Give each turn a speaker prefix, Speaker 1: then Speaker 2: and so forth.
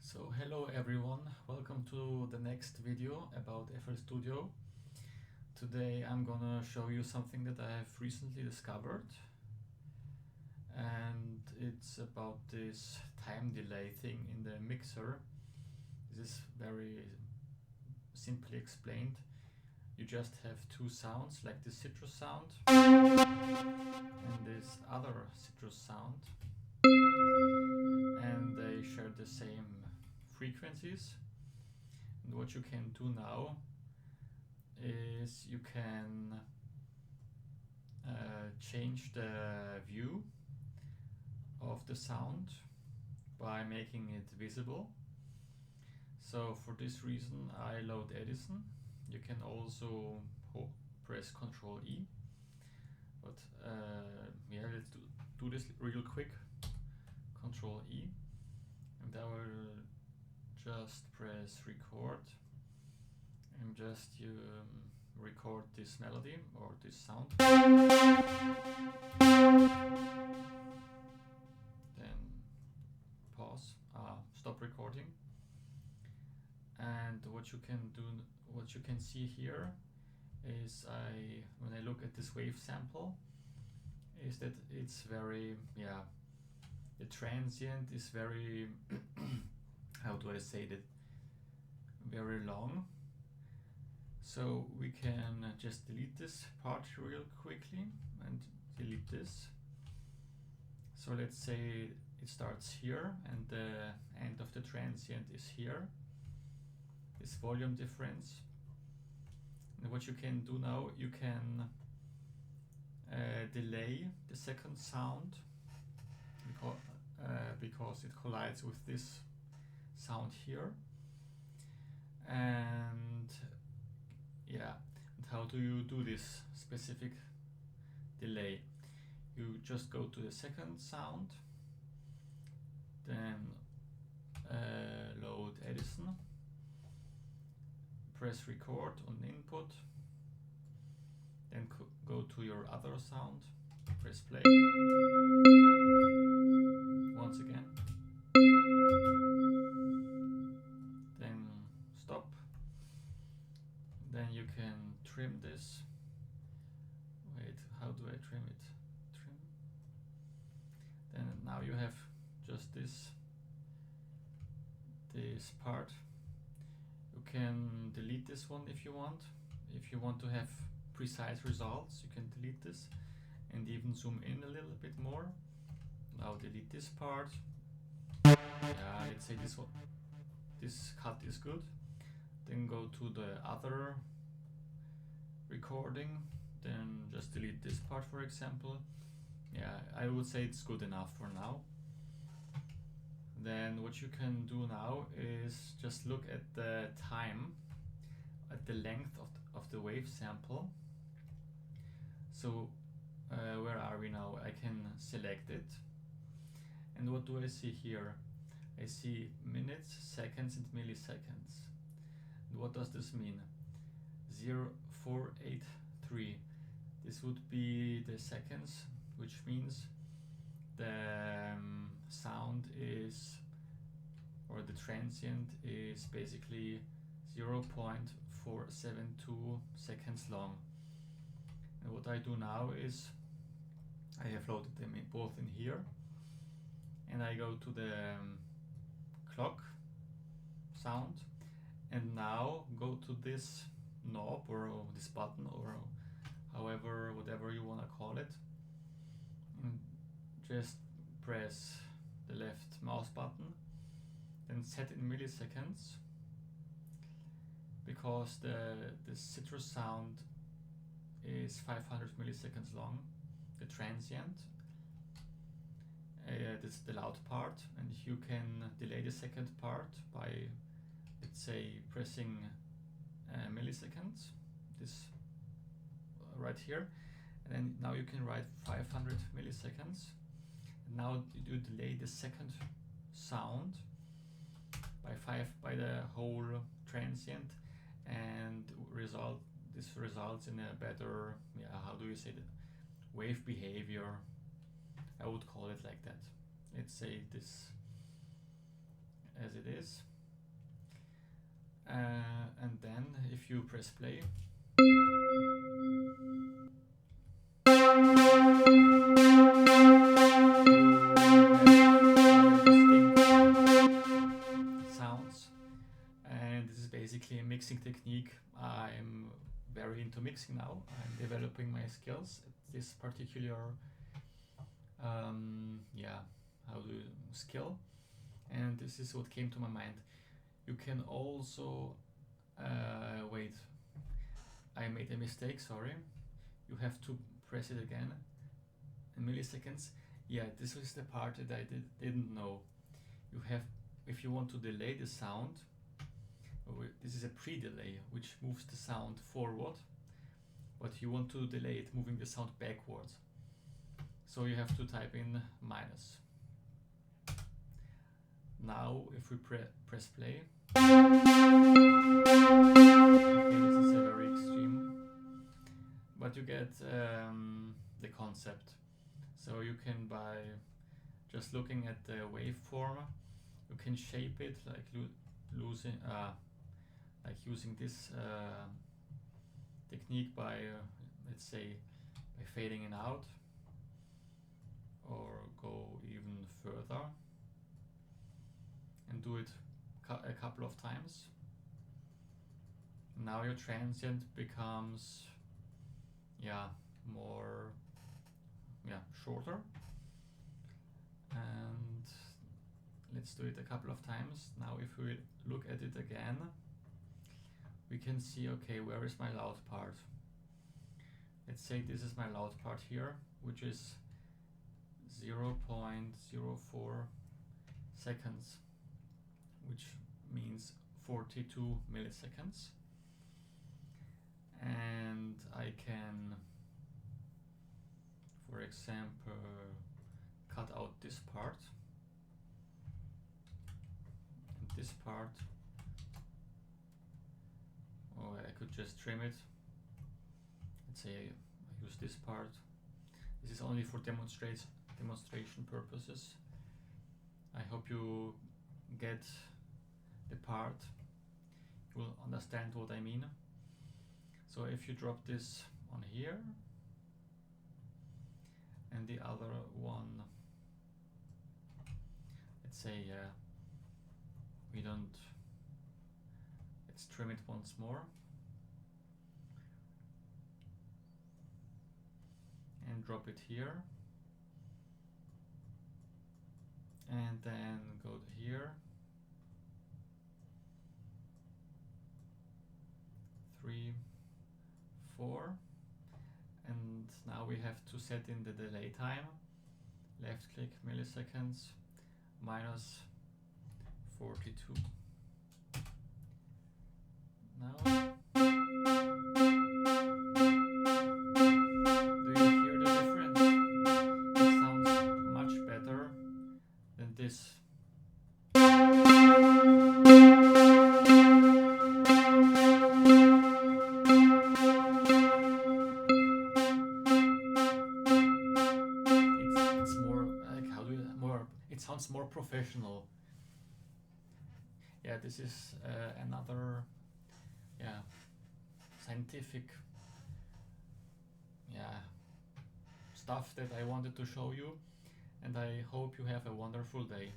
Speaker 1: So hello everyone, welcome to the next video about FL Studio. Today I'm gonna show you something that I have recently discovered, and it's about this time delay thing in the mixer. This is very simply explained. You just have two sounds, like the citrus sound and this other citrus sound, and they share the same frequencies. And what you can do now is you can change the view of the sound by making it visible. So for this reason I load Edison. You can also press Ctrl E, but yeah, let's do this real quick. Ctrl E, and I will just press record and just record this melody or this sound. Then pause, stop recording. And what you can do, what you can see here is when I look at this wave sample, is that it's very, the transient is very, how do I say that, very long. So we can just delete this part real quickly and delete this. So let's say it starts here and the end of the transient is here, this volume difference. And what you can do now, you can delay the second sound because it collides with this sound here. And yeah, and how do you do this specific delay? You just go to the second sound, then load Edison, press record on input, then go to your other sound, press play once again, then stop. Then you can trim this. Wait, how do I trim it? Trim. Then now you have just this part. You can delete this one if you want. If you want to have precise results, you can delete this and even zoom in a little bit more. Now delete this part. Yeah, let's say this one. This cut is good. Then go to the other recording, then just delete this part, for example. Yeah, I would say it's good enough for now. Then what you can do now is just look at the time, at the length of the wave sample. So where are we now? I can select it, and what do I see here? I see minutes, seconds and milliseconds. And what does this mean? 0483. This would be the seconds, which means the sound is, or the transient is basically 0.472 seconds long. And what I do now is I have loaded them both in here, and I go to the clock sound, and now go to this knob or this button or whatever you want to call it, and just press the left mouse button, then set in milliseconds, because the citrus sound is 500 milliseconds long, the transient. This is the loud part, and you can delay the second part by, let's say, pressing milliseconds, this right here, and then now you can write 500 milliseconds. And now you delay the second sound by the whole transient, and this results in a better, how do you say that, wave behavior. I would call it like that. Let's say this as it is. And then if you press play, sounds, and this is basically a mixing technique. I'm very into mixing now. I'm developing my skills at this particular skill, and this is what came to my mind. You can also wait, I made a mistake, sorry. You have to press it again in milliseconds. Yeah, this is the part that I didn't know. You have, if you want to delay the sound, this is a pre-delay which moves the sound forward, but you want to delay it moving the sound backwards. So you have to type in minus. Now if we press play, okay, this is a very extreme, but you get the concept. So you can, by just looking at the waveform, you can shape it like using this technique by let's say by fading it out, or go even further and do it a couple of times. Now your transient becomes shorter, and let's do it a couple of times. Now if we look at it again, we can see, okay, where is my loud part? Let's say this is my loud part here, which is 0.04 seconds, which means 42 milliseconds. And I can, for example, cut out this part and this part, or I could just trim it. Let's say I use this part. This is only for demonstration purposes. I hope you get the part, you will understand what I mean. So if you drop this on here, and the other one, let's say let's trim it once more, and drop it here, and then go to here, 3, 4, and now we have to set in the delay time. Left click, milliseconds, minus 42. Now, do you hear the difference? It sounds much better than this. It's more like, it sounds more professional. Yeah, this is another scientific stuff that I wanted to show you, and I hope you have a wonderful day.